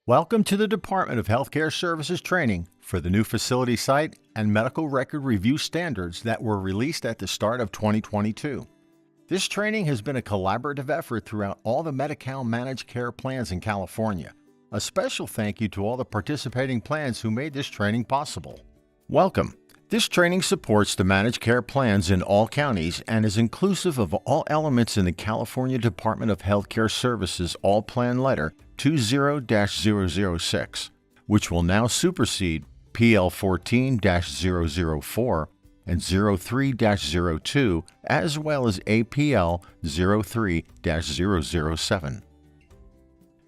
Welcome to the Department of Healthcare Services training for the new facility site and medical record review standards that were released at the start of 2022. This training has been a collaborative effort throughout all the Medi-Cal managed care plans in California. A special thank you to all the participating plans who made this training possible. Welcome. This training supports the managed care plans in all counties and is inclusive of all elements in the California Department of Healthcare Services All Plan Letter 20-006, which will now supersede PL 14-004 and 03-02, as well as APL 03-007.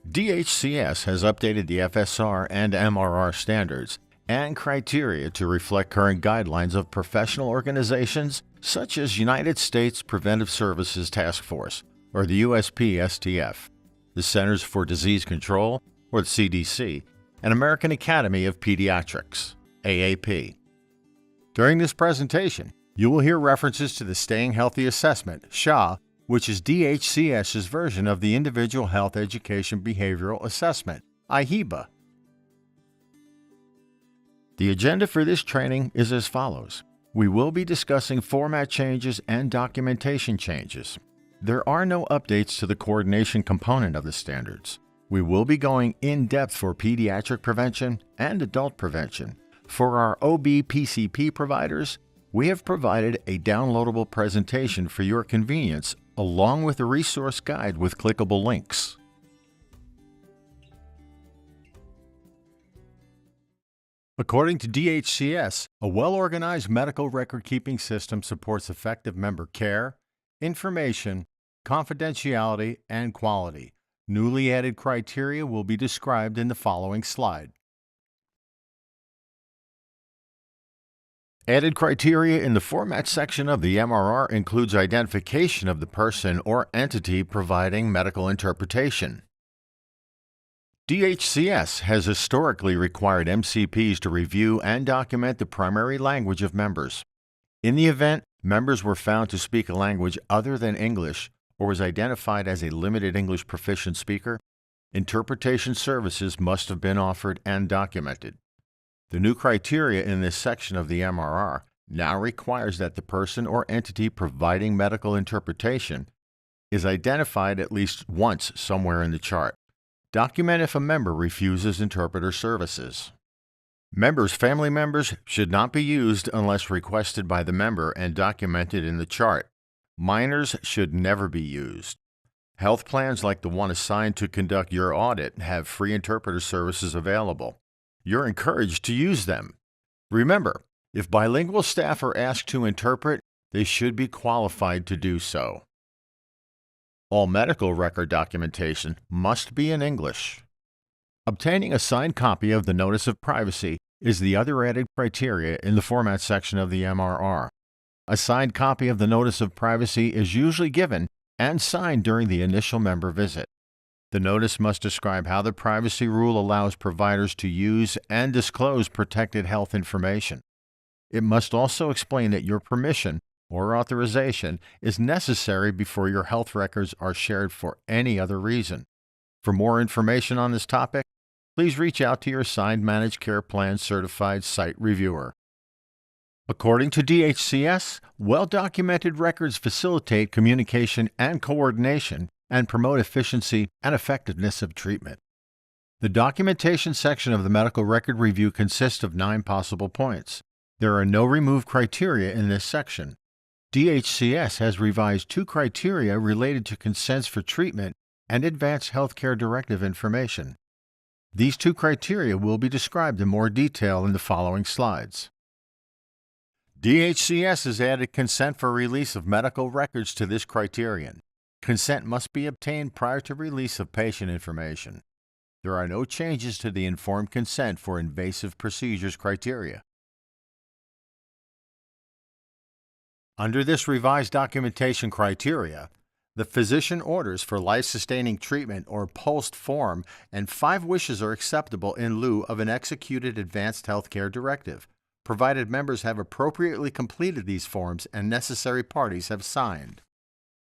DHCS has updated the FSR and MRR standards and criteria to reflect current guidelines of professional organizations such as United States Preventive Services Task Force, or the USP-STF, the Centers for Disease Control, or the CDC, and American Academy of Pediatrics, AAP. During this presentation, you will hear references to the Staying Healthy Assessment, SHA, which is DHCS's version of the Individual Health Education Behavioral Assessment, IHEBA. The agenda for this training is as follows. We will be discussing format changes and documentation changes. There are no updates to the coordination component of the standards. We will be going in-depth for pediatric prevention and adult prevention. For our OB-PCP providers, we have provided a downloadable presentation for your convenience, along with a resource guide with clickable links. According to DHCS, a well-organized medical record-keeping system supports effective member care, information, confidentiality, and quality. Newly added criteria will be described in the following slide. Added criteria in the format section of the MRR includes identification of the person or entity providing medical interpretation. DHCS has historically required MCPs to review and document the primary language of members. In the event members were found to speak a language other than English or was identified as a limited English proficient speaker, interpretation services must have been offered and documented. The new criteria in this section of the MRR now requires that the person or entity providing medical interpretation is identified at least once somewhere in the chart. Document if a member refuses interpreter services. Members' family members should not be used unless requested by the member and documented in the chart. Minors should never be used. Health plans like the one assigned to conduct your audit have free interpreter services available. You're encouraged to use them. Remember, if bilingual staff are asked to interpret, they should be qualified to do so. All medical record documentation must be in English. Obtaining a signed copy of the Notice of Privacy is the other added criteria in the format section of the MRR. A signed copy of the Notice of Privacy is usually given and signed during the initial member visit. The notice must describe how the privacy rule allows providers to use and disclose protected health information. It must also explain that your permission or authorization is necessary before your health records are shared for any other reason. For more information on this topic, please reach out to your assigned managed care plan certified site reviewer. According to DHCS, well-documented records facilitate communication and coordination and promote efficiency and effectiveness of treatment. The documentation section of the medical record review consists of 9 possible points. There are no remove criteria in this section. DHCS has revised 2 criteria related to consents for treatment and advanced healthcare directive information. These 2 criteria will be described in more detail in the following slides. DHCS has added consent for release of medical records to this criterion. Consent must be obtained prior to release of patient information. There are no changes to the informed consent for invasive procedures criteria. Under this revised documentation criteria, the physician orders for life-sustaining treatment or POST form and 5 wishes are acceptable in lieu of an executed advanced healthcare directive, provided members have appropriately completed these forms and necessary parties have signed.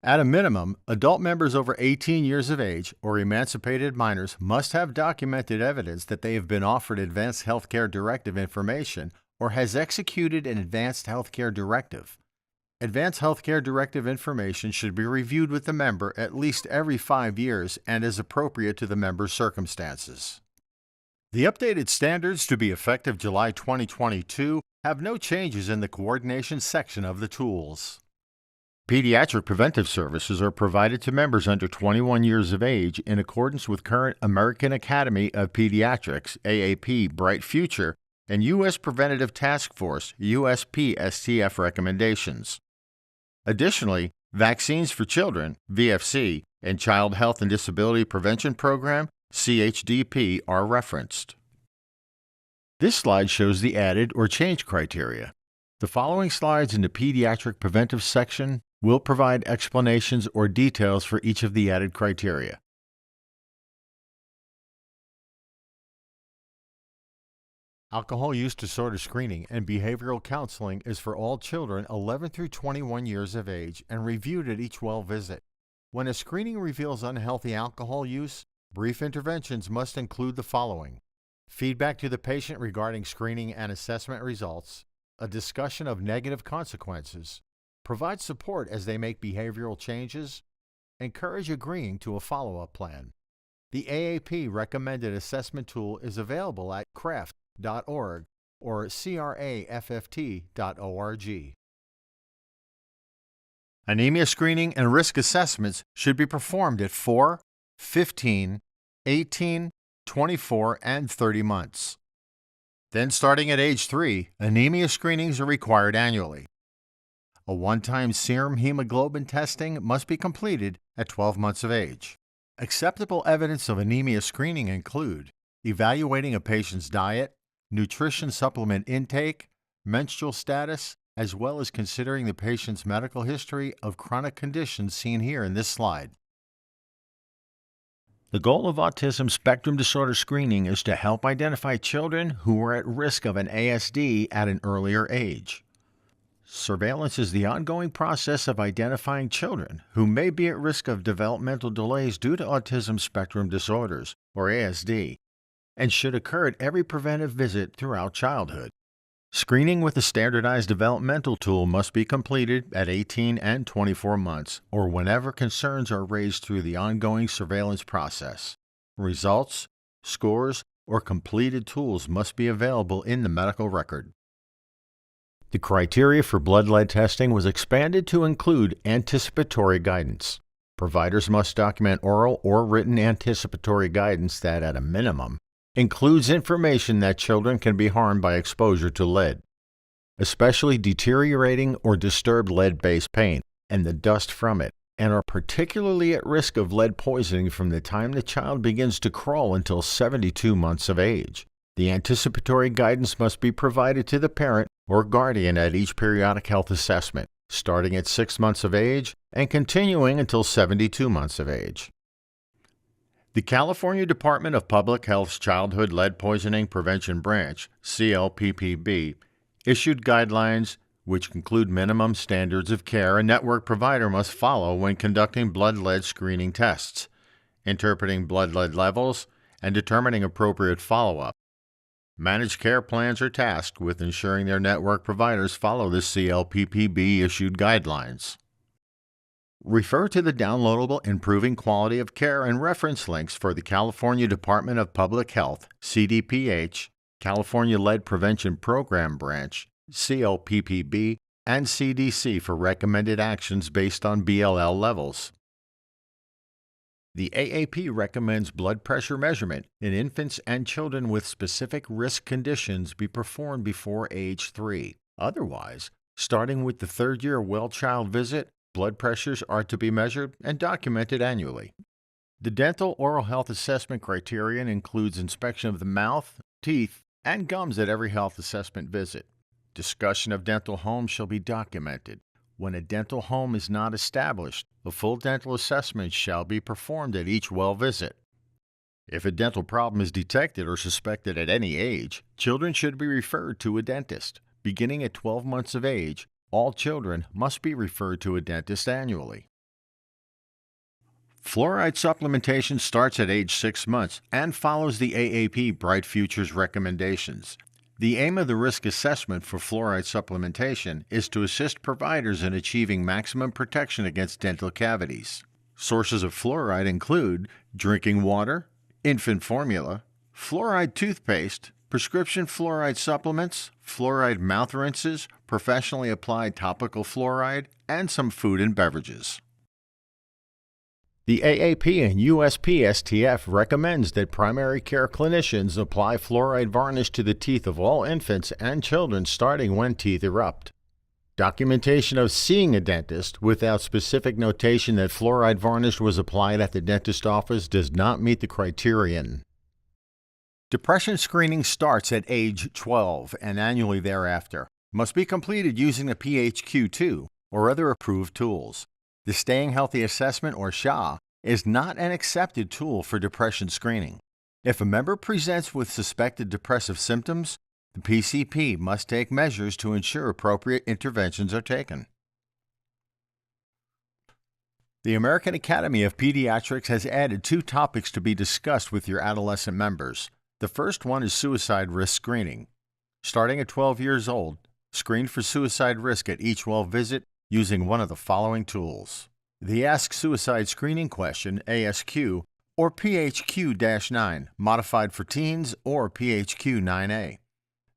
At a minimum, adult members over 18 years of age or emancipated minors must have documented evidence that they have been offered advanced healthcare directive information or has executed an advanced healthcare directive. Advanced healthcare directive information should be reviewed with the member at least every 5 years and is appropriate to the member's circumstances. The updated standards to be effective July 2022 have no changes in the coordination section of the tools. Pediatric preventive services are provided to members under 21 years of age in accordance with current American Academy of Pediatrics (AAP) Bright Future and U.S. Preventative Task Force (USP-STF) recommendations. Additionally, Vaccines for Children (VFC) and Child Health and Disability Prevention Program (CHDP) are referenced. This slide shows the added or changed criteria. The following slides in the Pediatric Preventive section will provide explanations or details for each of the added criteria. Alcohol use disorder screening and behavioral counseling is for all children 11 through 21 years of age and reviewed at each well visit. When a screening reveals unhealthy alcohol use, brief interventions must include the following: feedback to the patient regarding screening and assessment results, a discussion of negative consequences, provide support as they make behavioral changes, encourage agreeing to a follow-up plan. The AAP recommended assessment tool is available at CRAFT.org or CRAFFT.org. Anemia screening and risk assessments should be performed at 4, 15, 18, 24, and 30 months. Then starting at age 3, anemia screenings are required annually. A one-time serum hemoglobin testing must be completed at 12 months of age. Acceptable evidence of anemia screening include evaluating a patient's diet, nutrition supplement intake, menstrual status, as well as considering the patient's medical history of chronic conditions seen here in this slide. The goal of autism spectrum disorder screening is to help identify children who are at risk of an ASD at an earlier age. Surveillance is the ongoing process of identifying children who may be at risk of developmental delays due to autism spectrum disorders, or ASD, and should occur at every preventive visit throughout childhood. Screening with a standardized developmental tool must be completed at 18 and 24 months, or whenever concerns are raised through the ongoing surveillance process. Results, scores, or completed tools must be available in the medical record. The criteria for blood lead testing was expanded to include anticipatory guidance. Providers must document oral or written anticipatory guidance that, at a minimum, includes information that children can be harmed by exposure to lead, especially deteriorating or disturbed lead-based paint and the dust from it, and are particularly at risk of lead poisoning from the time the child begins to crawl until 72 months of age. The anticipatory guidance must be provided to the parent or guardian at each periodic health assessment, starting at 6 months of age and continuing until 72 months of age. The California Department of Public Health's Childhood Lead Poisoning Prevention Branch, CLPPB, issued guidelines which include minimum standards of care a network provider must follow when conducting blood lead screening tests, interpreting blood lead levels, and determining appropriate follow-up. Managed care plans are tasked with ensuring their network providers follow the CLPPB-issued guidelines. Refer to the downloadable Improving Quality of Care and reference links for the California Department of Public Health, CDPH, California Lead Prevention Program Branch, CLPPB, and CDC for recommended actions based on BLL levels. The AAP recommends blood pressure measurement in infants and children with specific risk conditions be performed before age 3. Otherwise, starting with the third-year well-child visit, blood pressures are to be measured and documented annually. The dental oral health assessment criterion includes inspection of the mouth, teeth, and gums at every health assessment visit. Discussion of dental homes shall be documented. When a dental home is not established, a full dental assessment shall be performed at each well visit. If a dental problem is detected or suspected at any age, children should be referred to a dentist. Beginning at 12 months of age, all children must be referred to a dentist annually. Fluoride supplementation starts at age 6 months and follows the AAP Bright Futures recommendations. The aim of the risk assessment for fluoride supplementation is to assist providers in achieving maximum protection against dental cavities. Sources of fluoride include drinking water, infant formula, fluoride toothpaste, prescription fluoride supplements, fluoride mouth rinses, professionally applied topical fluoride, and some food and beverages. The AAP and USPSTF recommends that primary care clinicians apply fluoride varnish to the teeth of all infants and children starting when teeth erupt. Documentation of seeing a dentist without specific notation that fluoride varnish was applied at the dentist office does not meet the criterion. Depression screening starts at age 12 and annually thereafter. Must be completed using the PHQ-2 or other approved tools. The Staying Healthy Assessment, or SHA, is not an accepted tool for depression screening. If a member presents with suspected depressive symptoms, the PCP must take measures to ensure appropriate interventions are taken. The American Academy of Pediatrics has added 2 topics to be discussed with your adolescent members. The first one is suicide risk screening. Starting at 12 years old, screen for suicide risk at each well visit using one of the following tools: the Ask Suicide Screening Question, ASQ, or PHQ-9, modified for teens, or PHQ-9A.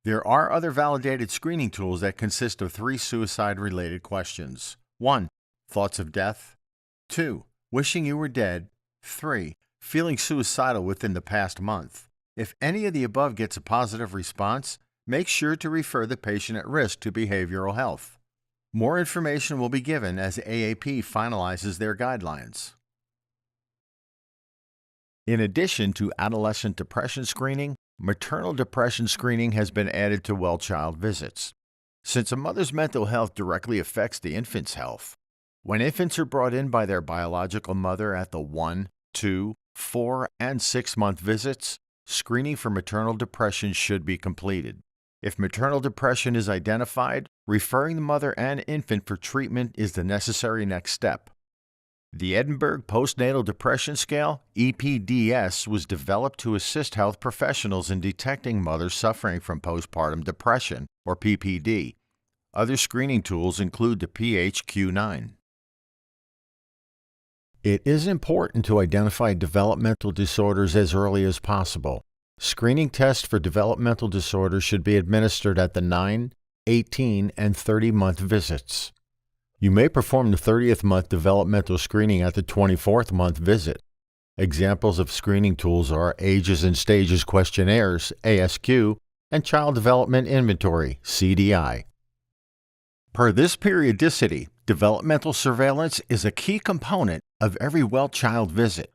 There are other validated screening tools that consist of 3 suicide-related questions. 1. Thoughts of death. 2. Wishing you were dead. 3. Feeling suicidal within the past month. If any of the above gets a positive response, make sure to refer the patient at risk to behavioral health. More information will be given as AAP finalizes their guidelines. In addition to adolescent depression screening, maternal depression screening has been added to well-child visits. Since a mother's mental health directly affects the infant's health, when infants are brought in by their biological mother at the 1, 2, 4, and 6-month visits, screening for maternal depression should be completed. If maternal depression is identified, referring the mother and infant for treatment is the necessary next step. The Edinburgh Postnatal Depression Scale, EPDS, was developed to assist health professionals in detecting mothers suffering from postpartum depression, or PPD. Other screening tools include the PHQ-9. It is important to identify developmental disorders as early as possible. Screening tests for developmental disorders should be administered at the 9, 18, and 30-month visits. You may perform the 30th month developmental screening at the 24th month visit. Examples of screening tools are Ages and Stages Questionnaires, ASQ, and Child Development Inventory, CDI. Per this periodicity, developmental surveillance is a key component of every well-child visit.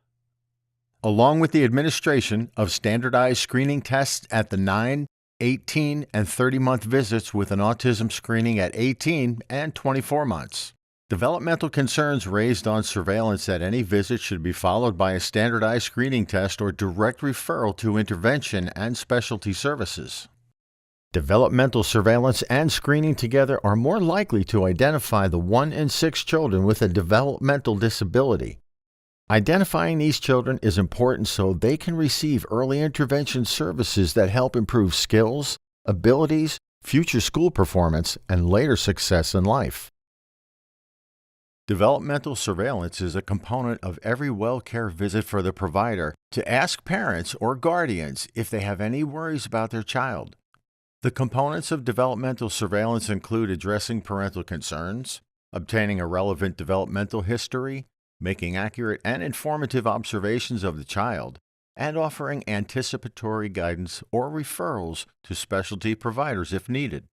Along with the administration of standardized screening tests at the 9, 18, and 30-month visits with an autism screening at 18 and 24 months. Developmental concerns raised on surveillance at any visit should be followed by a standardized screening test or direct referral to intervention and specialty services. Developmental surveillance and screening together are more likely to identify the 1 in 6 children with a developmental disability. Identifying these children is important so they can receive early intervention services that help improve skills, abilities, future school performance, and later success in life. Developmental surveillance is a component of every well-care visit for the provider to ask parents or guardians if they have any worries about their child. The components of developmental surveillance include addressing parental concerns, obtaining a relevant developmental history, making accurate and informative observations of the child, and offering anticipatory guidance or referrals to specialty providers if needed.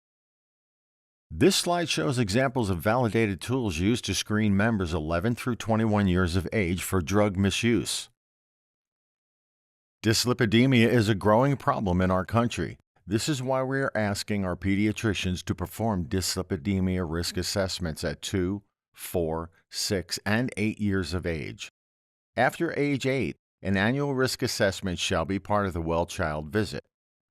This slide shows examples of validated tools used to screen members 11 through 21 years of age for drug misuse. Dyslipidemia is a growing problem in our country. This is why we are asking our pediatricians to perform dyslipidemia risk assessments at 2, 4, 6, and 8 years of age. After age 8, an annual risk assessment shall be part of the well-child visit.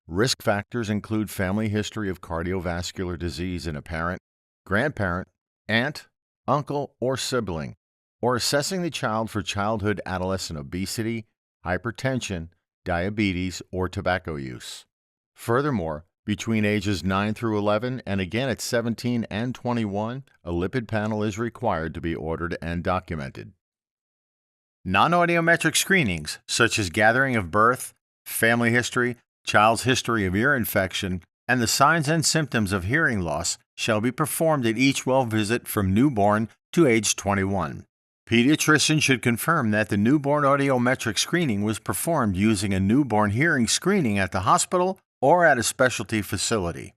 Risk factors include family history of cardiovascular disease in a parent, grandparent, aunt, uncle, or sibling, or assessing the child for childhood-adolescent obesity, hypertension, diabetes, or tobacco use. Furthermore, between ages 9 through 11 and again at 17 and 21, a lipid panel is required to be ordered and documented. Non-audiometric screenings, such as gathering of birth, family history, child's history of ear infection, and the signs and symptoms of hearing loss, shall be performed at each well visit from newborn to age 21. Pediatrician should confirm that the newborn audiometric screening was performed using a newborn hearing screening at the hospital or at a specialty facility.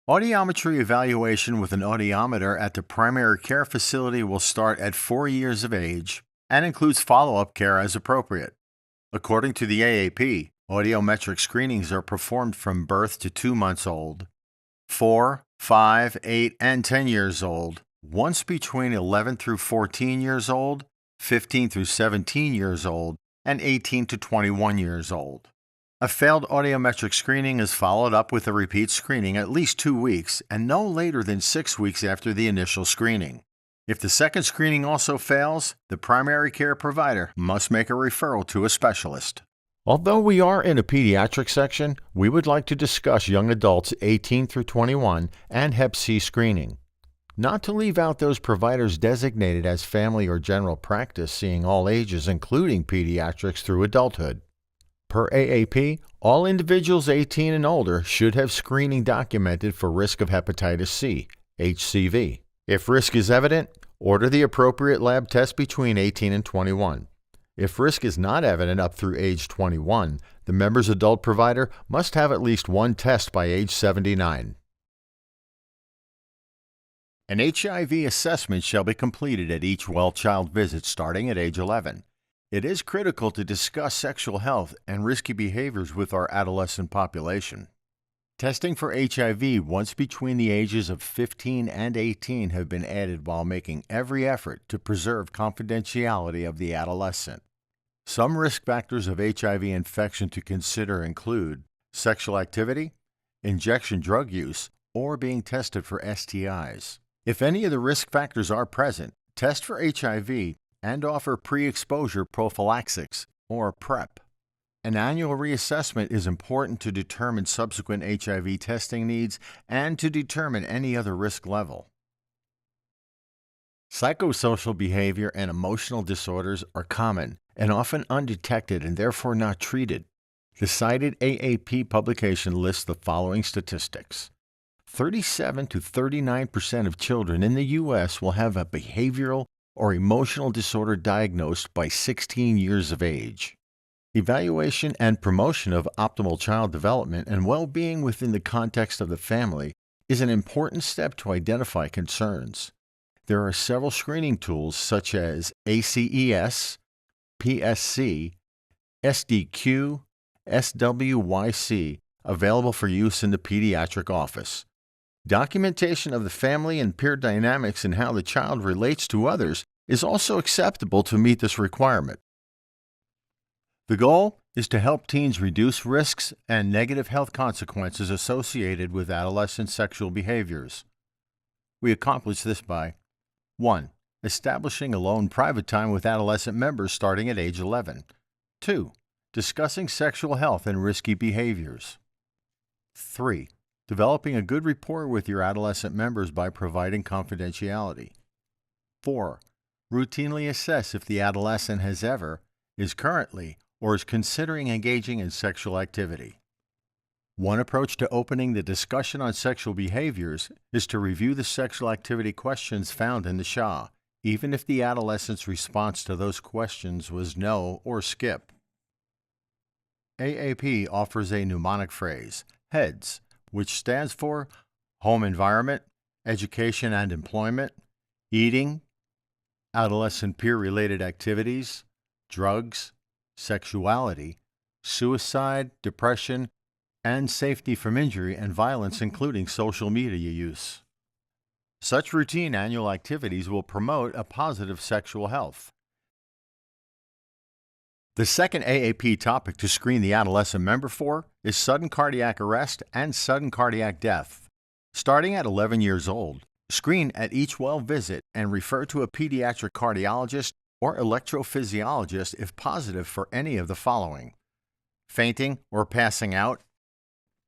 Audiometry evaluation with an audiometer at the primary care facility will start at 4 years of age and includes follow-up care as appropriate. According to the AAP, audiometric screenings are performed from birth to 2 months old, 4, 5, 8, and 10 years old, once between 11 through 14 years old, 15 through 17 years old, and 18 to 21 years old. A failed audiometric screening is followed up with a repeat screening at least 2 weeks and no later than 6 weeks after the initial screening. If the second screening also fails, the primary care provider must make a referral to a specialist. Although we are in a pediatric section, we would like to discuss young adults 18 through 21 and Hep C screening. Not to leave out those providers designated as family or general practice seeing all ages, including pediatrics through adulthood. Per AAP, all individuals 18 and older should have screening documented for risk of hepatitis C, HCV. If risk is evident, order the appropriate lab test between 18 and 21. If risk is not evident up through age 21, the member's adult provider must have at least one test by age 79. An HIV assessment shall be completed at each well-child visit starting at age 11. It is critical to discuss sexual health and risky behaviors with our adolescent population. Testing for HIV once between the ages of 15 and 18 have been added while making every effort to preserve confidentiality of the adolescent. Some risk factors of HIV infection to consider include sexual activity, injection drug use, or being tested for STIs. If any of the risk factors are present, test for HIV and offer pre-exposure prophylaxis, or PrEP. An annual reassessment is important to determine subsequent HIV testing needs and to determine any other risk level. Psychosocial behavior and emotional disorders are common and often undetected and therefore not treated. The cited AAP publication lists the following statistics. 37 to 39% of children in the U.S. will have a behavioral or emotional disorder diagnosed by 16 years of age. Evaluation and promotion of optimal child development and well-being within the context of the family is an important step to identify concerns. There are several screening tools such as ACES, PSC, SDQ, SWYC available for use in the pediatric office. Documentation of the family and peer dynamics and how the child relates to others is also acceptable to meet this requirement. The goal is to help teens reduce risks and negative health consequences associated with adolescent sexual behaviors. We accomplish this by 1. Establishing alone private time with adolescent members starting at age 11. 2. Discussing sexual health and risky behaviors. 3. Developing a good rapport with your adolescent members by providing confidentiality. 4. Routinely assess if the adolescent has ever, is currently, or is considering engaging in sexual activity. One approach to opening the discussion on sexual behaviors is to review the sexual activity questions found in the SHA, even if the adolescent's response to those questions was no or skip. AAP offers a mnemonic phrase, HEADS, which stands for Home Environment, Education and Employment, Eating, Adolescent Peer-Related Activities, Drugs, Sexuality, Suicide, Depression, and Safety from Injury and Violence, including social media use. Such routine annual activities will promote a positive sexual health. The second AAP topic to screen the adolescent member for is sudden cardiac arrest and sudden cardiac death. Starting at 11 years old, Screen at each well visit and refer to a pediatric cardiologist or electrophysiologist if positive for any of the following: fainting or passing out,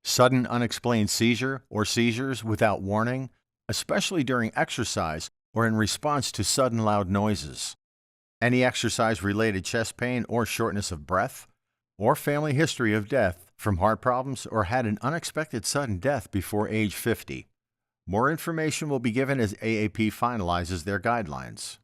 sudden unexplained seizure or seizures without warning, especially during exercise or in response to sudden loud noises, any exercise-related chest pain or shortness of breath, or family history of death from heart problems or had an unexpected sudden death before age 50. More information will be given as AAP finalizes their guidelines.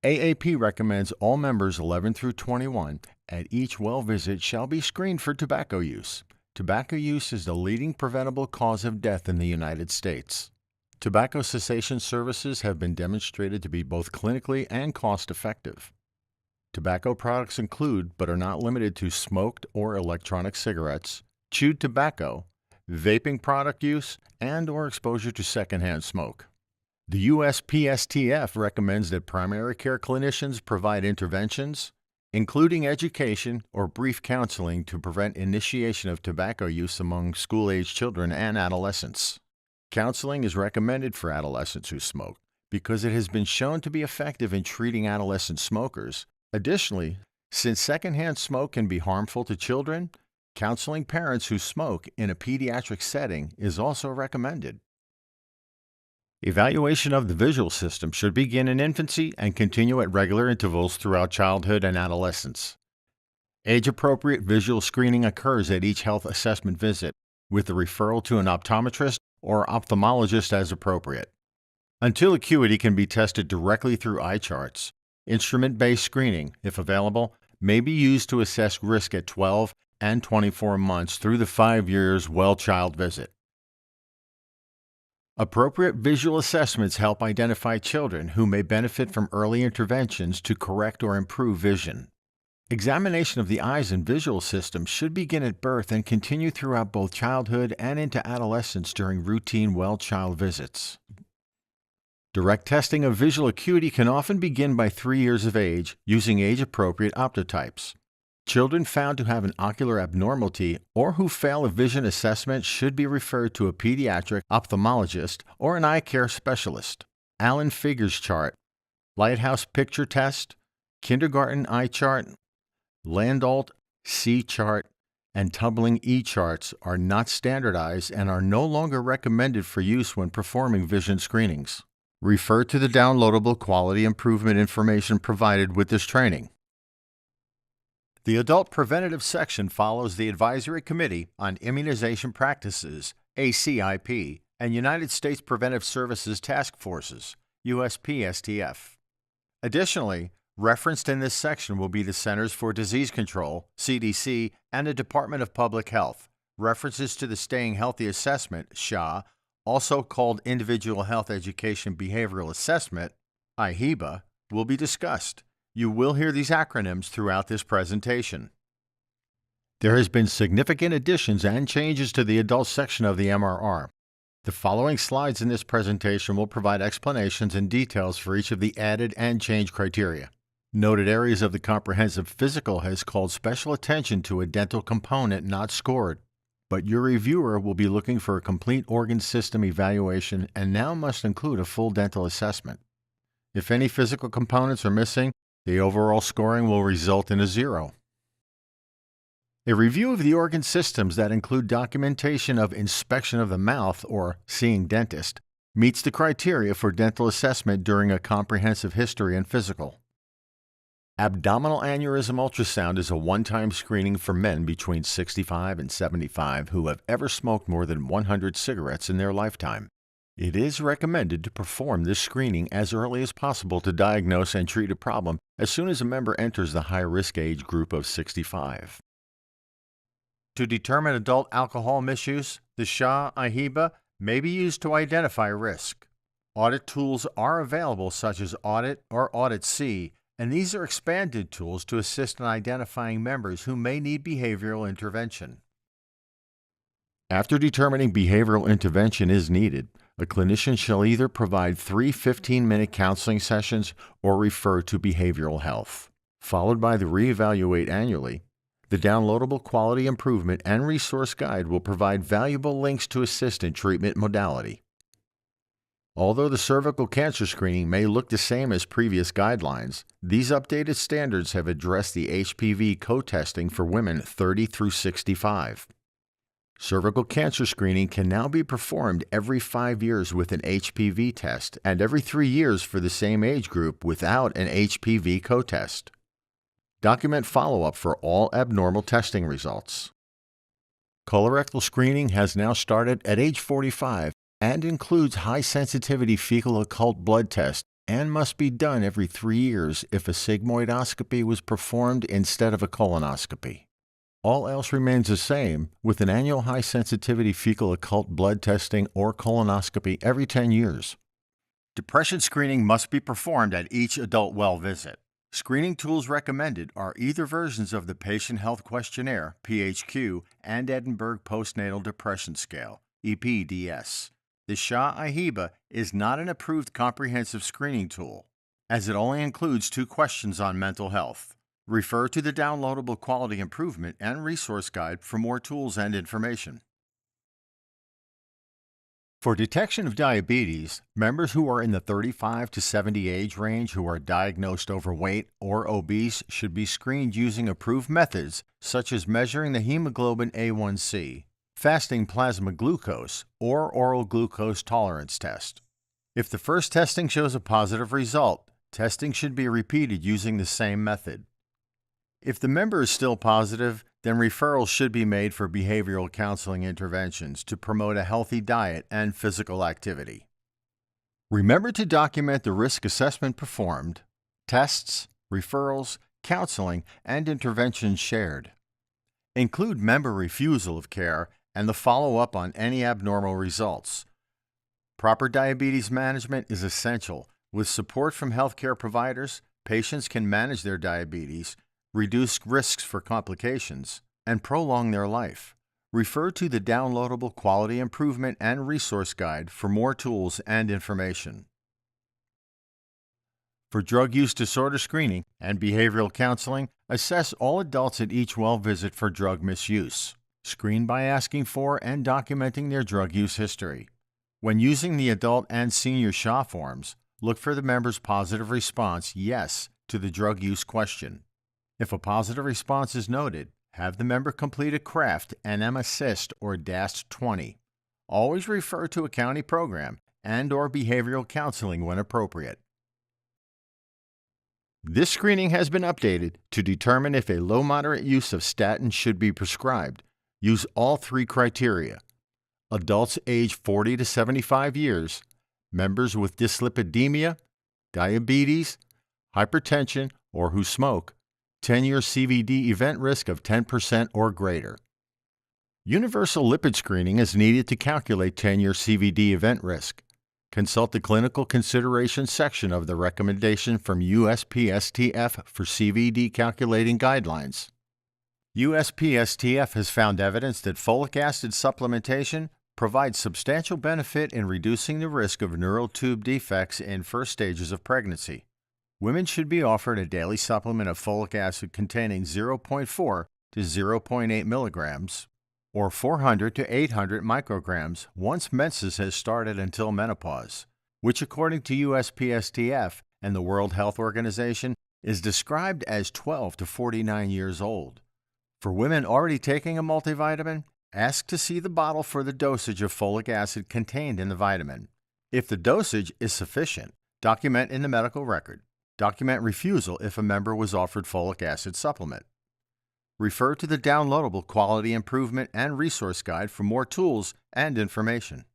AAP recommends all members 11 through 21 at each well visit shall be screened for tobacco use. Tobacco use is the leading preventable cause of death in the United States. Tobacco cessation services have been demonstrated to be both clinically and cost-effective. Tobacco products include, but are not limited to, smoked or electronic cigarettes, chewed tobacco, vaping product use, and/or exposure to secondhand smoke. The USPSTF recommends that primary care clinicians provide interventions, including education or brief counseling to prevent initiation of tobacco use among school-age children and adolescents. Counseling is recommended for adolescents who smoke because it has been shown to be effective in treating adolescent smokers. Additionally, since secondhand smoke can be harmful to children, counseling parents who smoke in a pediatric setting is also recommended. Evaluation of the visual system should begin in infancy and continue at regular intervals throughout childhood and adolescence. Age-appropriate visual screening occurs at each health assessment visit, with the referral to an optometrist or ophthalmologist as appropriate. Until acuity can be tested directly through eye charts, instrument-based screening, if available, may be used to assess risk at 12 and 24 months through the 5 years well-child visit. Appropriate visual assessments help identify children who may benefit from early interventions to correct or improve vision. Examination of the eyes and visual system should begin at birth and continue throughout both childhood and into adolescence during routine well-child visits. Direct testing of visual acuity can often begin by 3 years of age using age-appropriate optotypes. Children found to have an ocular abnormality or who fail a vision assessment should be referred to a pediatric ophthalmologist or an eye care specialist. Allen Figures chart, Lighthouse picture test, kindergarten eye chart, Landolt C chart, and Tumbling E charts are not standardized and are no longer recommended for use when performing vision screenings. Refer to the downloadable quality improvement information provided with this training. The Adult Preventative section follows the Advisory Committee on Immunization Practices, ACIP, and United States Preventive Services Task Forces, USPSTF. Additionally, referenced in this section will be the Centers for Disease Control, CDC, and the Department of Public Health. References to the Staying Healthy Assessment, SHA, also called Individual Health Education Behavioral Assessment, IHEBA, will be discussed. You will hear these acronyms throughout this presentation. There has been significant additions and changes to the adult section of the MRR. The following slides in this presentation will provide explanations and details for each of the added and changed criteria. Noted areas of the comprehensive physical has called special attention to a dental component not scored, but your reviewer will be looking for a complete organ system evaluation and now must include a full dental assessment. If any physical components are missing, the overall scoring will result in a 0. A review of the organ systems that include documentation of inspection of the mouth or seeing dentist meets the criteria for dental assessment during a comprehensive history and physical. Abdominal aneurysm ultrasound is a one-time screening for men between 65 and 75 who have ever smoked more than 100 cigarettes in their lifetime. It is recommended to perform this screening as early as possible to diagnose and treat a problem as soon as a member enters the high-risk age group of 65. To determine adult alcohol misuse, the SHA-IHEBA may be used to identify risk. Audit tools are available such as Audit or Audit C, and these are expanded tools to assist in identifying members who may need behavioral intervention. After determining behavioral intervention is needed, a clinician shall either provide 3 15-minute counseling sessions or refer to behavioral health. Followed by the reevaluate annually, The downloadable quality improvement and resource guide will provide valuable links to assist in treatment modality. Although the cervical cancer screening may look the same as previous guidelines, these updated standards have addressed the HPV co-testing for women 30 through 65. Cervical cancer screening can now be performed every 5 years with an HPV test and every 3 years for the same age group without an HPV co-test. Document follow-up for all abnormal testing results. Colorectal screening has now started at age 45 and includes high-sensitivity fecal occult blood test and must be done every 3 years if a sigmoidoscopy was performed instead of a colonoscopy. All else remains the same, with an annual high-sensitivity fecal occult blood testing or colonoscopy every 10 years. Depression screening must be performed at each adult well visit. Screening tools recommended are either versions of the Patient Health Questionnaire, PHQ, and Edinburgh Postnatal Depression Scale, EPDS. The SHA-IHEBA is not an approved comprehensive screening tool, as it only includes 2 questions on mental health. Refer to the downloadable quality improvement and resource guide for more tools and information. For detection of diabetes, members who are in the 35 to 70 age range who are diagnosed overweight or obese should be screened using approved methods such as measuring the hemoglobin A1C, fasting plasma glucose, or oral glucose tolerance test. If the first testing shows a positive result, testing should be repeated using the same method. If the member is still positive, then referrals should be made for behavioral counseling interventions to promote a healthy diet and physical activity. Remember to document the risk assessment performed, tests, referrals, counseling, and interventions shared. Include member refusal of care and the follow-up on any abnormal results. Proper diabetes management is essential. With support from healthcare providers, patients can manage their diabetes, reduce risks for complications, and prolong their life. Refer to the downloadable quality improvement and resource guide for more tools and information. For drug use disorder screening and behavioral counseling, assess all adults at each well visit for drug misuse. Screen by asking for and documenting their drug use history. When using the adult and senior SHA forms, look for the member's positive response, yes, to the drug use question. If a positive response is noted, have the member complete a CRAFT, NM Assist, or DAST 20. Always refer to a county program and/or behavioral counseling when appropriate. This screening has been updated to determine if a low-moderate use of statins should be prescribed. Use all 3 criteria: adults age 40 to 75 years, members with dyslipidemia, diabetes, hypertension, or who smoke, 10-year CVD event risk of 10% or greater. Universal lipid screening is needed to calculate 10-year CVD event risk. Consult the clinical considerations section of the recommendation from USPSTF for CVD calculating guidelines. USPSTF has found evidence that folic acid supplementation provides substantial benefit in reducing the risk of neural tube defects in first stages of pregnancy. Women should be offered a daily supplement of folic acid containing 0.4 to 0.8 milligrams or 400 to 800 micrograms once menses has started until menopause, which according to USPSTF and the World Health Organization is described as 12 to 49 years old. For women already taking a multivitamin, ask to see the bottle for the dosage of folic acid contained in the vitamin. If the dosage is sufficient, document in the medical record. Document refusal if a member was offered folic acid supplement. Refer to the downloadable quality improvement and resource guide for more tools and information.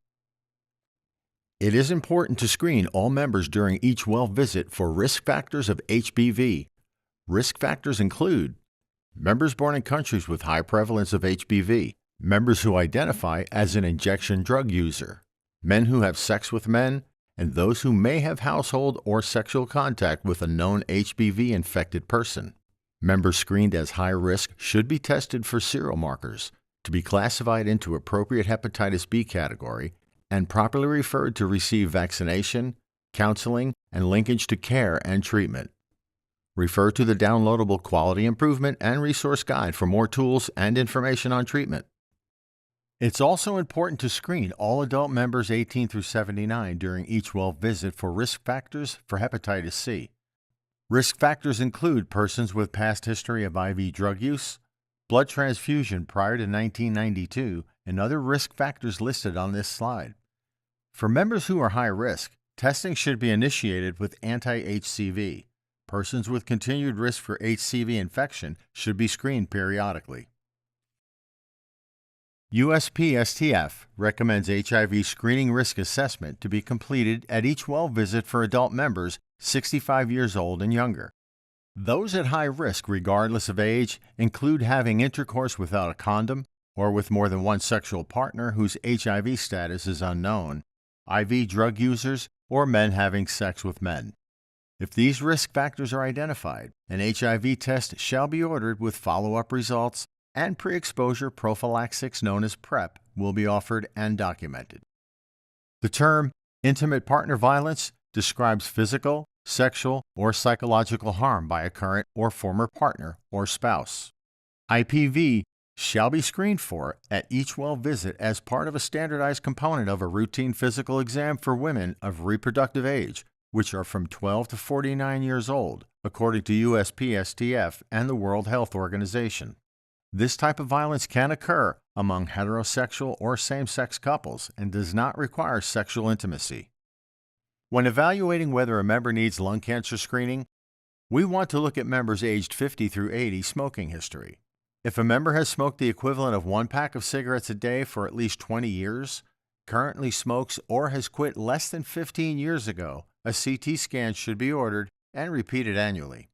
It is important to screen all members during each well visit for risk factors of HBV. Risk factors include members born in countries with high prevalence of HBV, members who identify as an injection drug user, men who have sex with men, and those who may have household or sexual contact with a known HBV-infected person. Members screened as high risk should be tested for serial markers to be classified into appropriate hepatitis B category and properly referred to receive vaccination, counseling, and linkage to care and treatment. Refer to the downloadable Quality Improvement and Resource Guide for more tools and information on treatment. It's also important to screen all adult members 18 through 79 during each well visit for risk factors for hepatitis C. Risk factors include persons with past history of IV drug use, blood transfusion prior to 1992, and other risk factors listed on this slide. For members who are high risk, testing should be initiated with anti-HCV. Persons with continued risk for HCV infection should be screened periodically. USPSTF recommends HIV screening risk assessment to be completed at each well visit for adult members 65 years old and younger. Those at high risk, regardless of age, include having intercourse without a condom or with more than one sexual partner whose HIV status is unknown, IV drug users, or men having sex with men. If these risk factors are identified, an HIV test shall be ordered with follow-up results, and pre-exposure prophylaxis known as PrEP will be offered and documented. The term intimate partner violence describes physical, sexual, or psychological harm by a current or former partner or spouse. IPV shall be screened for at each well visit as part of a standardized component of a routine physical exam for women of reproductive age, which are from 12 to 49 years old, according to USPSTF and the World Health Organization. This type of violence can occur among heterosexual or same-sex couples and does not require sexual intimacy. When evaluating whether a member needs lung cancer screening, we want to look at members aged 50 through 80 smoking history. If a member has smoked the equivalent of 1 pack of cigarettes a day for at least 20 years, currently smokes, or has quit less than 15 years ago, a CT scan should be ordered and repeated annually.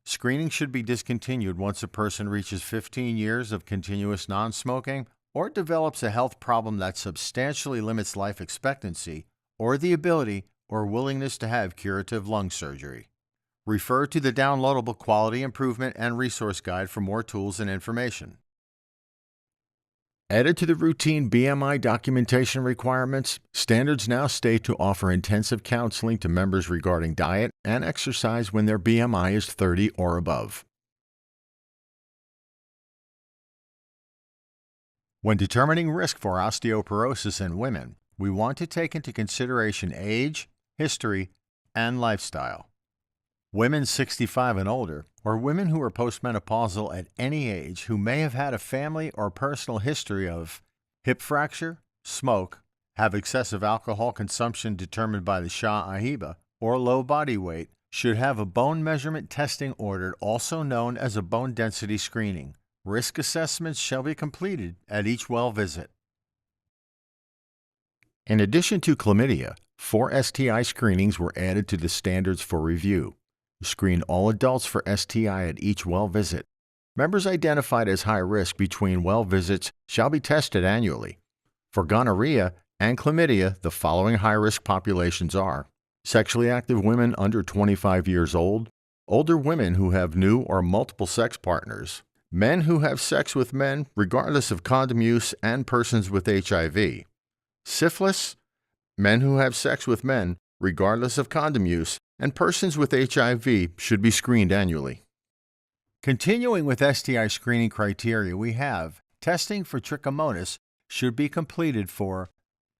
Screening should be discontinued once a person reaches 15 years of continuous non-smoking or develops a health problem that substantially limits life expectancy or the ability or willingness to have curative lung surgery. Refer to the downloadable Quality Improvement and Resource Guide for more tools and information. Added to the routine BMI documentation requirements, standards now state to offer intensive counseling to members regarding diet and exercise when their BMI is 30 or above. When determining risk for osteoporosis in women, we want to take into consideration age, history, and lifestyle. Women 65 and older, or women who are postmenopausal at any age who may have had a family or personal history of hip fracture, smoke, have excessive alcohol consumption determined by the Shah-Ahiba, or low body weight, should have a bone measurement testing ordered, also known as a bone density screening. Risk assessments shall be completed at each well visit. In addition to chlamydia, 4 STI screenings were added to the standards for review. Screen all adults for STI at each well visit. Members identified as high risk between well visits shall be tested annually. For gonorrhea and chlamydia, the following high-risk populations are sexually active women under 25 years old, older women who have new or multiple sex partners, men who have sex with men regardless of condom use, and persons with HIV. Syphilis, men who have sex with men regardless of condom use, and persons with HIV should be screened annually. Continuing with STI screening criteria, we have testing for trichomonas should be completed for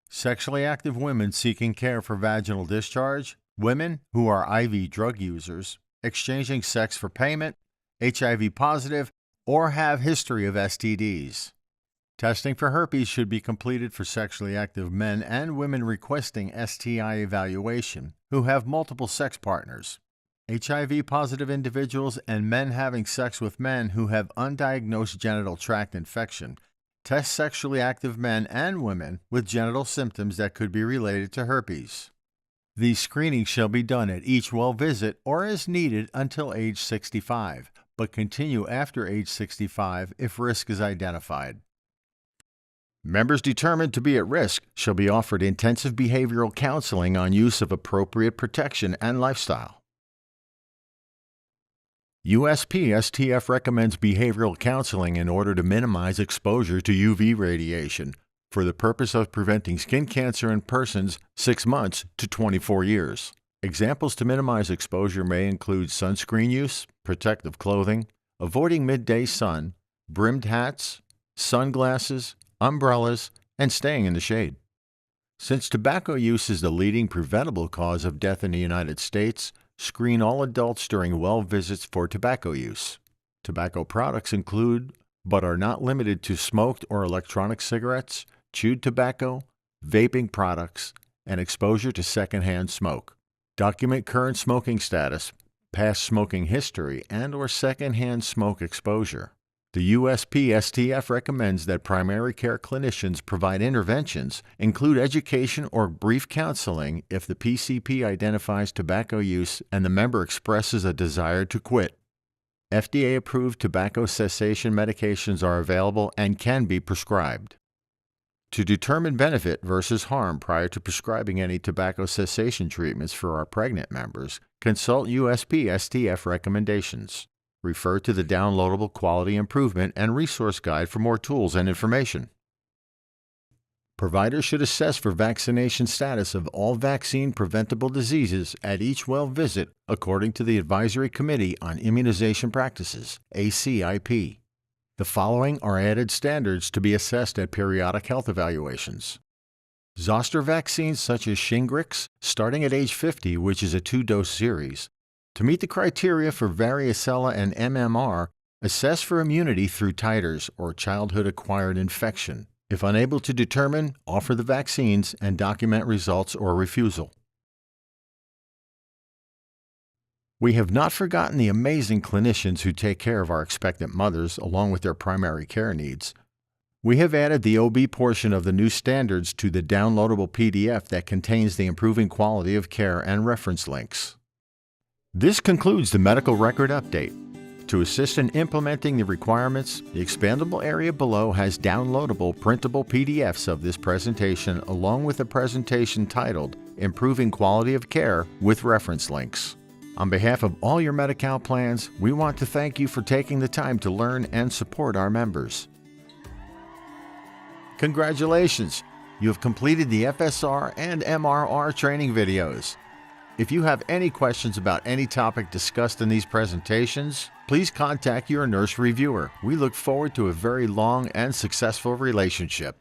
sexually active women seeking care for vaginal discharge, women who are IV drug users, exchanging sex for payment, HIV positive, or have history of STDs. Testing for herpes should be completed for sexually active men and women requesting STI evaluation who have multiple sex partners. HIV-positive individuals and men having sex with men who have undiagnosed genital tract infection. Test sexually active men and women with genital symptoms that could be related to herpes. These screenings shall be done at each well visit or as needed until age 65, but continue after age 65 if risk is identified. Members determined to be at risk shall be offered intensive behavioral counseling on use of appropriate protection and lifestyle. USPSTF recommends behavioral counseling in order to minimize exposure to UV radiation for the purpose of preventing skin cancer in persons 6 months to 24 years. Examples to minimize exposure may include sunscreen use, protective clothing, avoiding midday sun, brimmed hats, sunglasses, umbrellas, and staying in the shade. Since tobacco use is the leading preventable cause of death in the United States, screen all adults during well visits for tobacco use. Tobacco products include, but are not limited to, smoked or electronic cigarettes, chewed tobacco, vaping products, and exposure to secondhand smoke. Document current smoking status, past smoking history, and/or secondhand smoke exposure. The USPSTF recommends that primary care clinicians provide interventions, include education or brief counseling if the PCP identifies tobacco use and the member expresses a desire to quit. FDA-approved tobacco cessation medications are available and can be prescribed. To determine benefit versus harm prior to prescribing any tobacco cessation treatments for our pregnant members, consult USPSTF recommendations. Refer to the downloadable Quality Improvement and Resource Guide for more tools and information. Providers should assess for vaccination status of all vaccine-preventable diseases at each well visit according to the Advisory Committee on Immunization Practices, ACIP. The following are added standards to be assessed at periodic health evaluations. Zoster vaccines such as Shingrix, starting at age 50, which is a 2-dose series. To meet the criteria for varicella and MMR, assess for immunity through titers or childhood-acquired infection. If unable to determine, offer the vaccines and document results or refusal. We have not forgotten the amazing clinicians who take care of our expectant mothers along with their primary care needs. We have added the OB portion of the new standards to the downloadable PDF that contains the improving quality of care and reference links. This concludes the medical record update. To assist in implementing the requirements, the expandable area below has downloadable printable PDFs of this presentation along with a presentation titled Improving Quality of Care with reference links. On behalf of all your Medi-Cal plans, we want to thank you for taking the time to learn and support our members. Congratulations! You have completed the FSR and MRR training videos. If you have any questions about any topic discussed in these presentations, please contact your nurse reviewer. We look forward to a very long and successful relationship.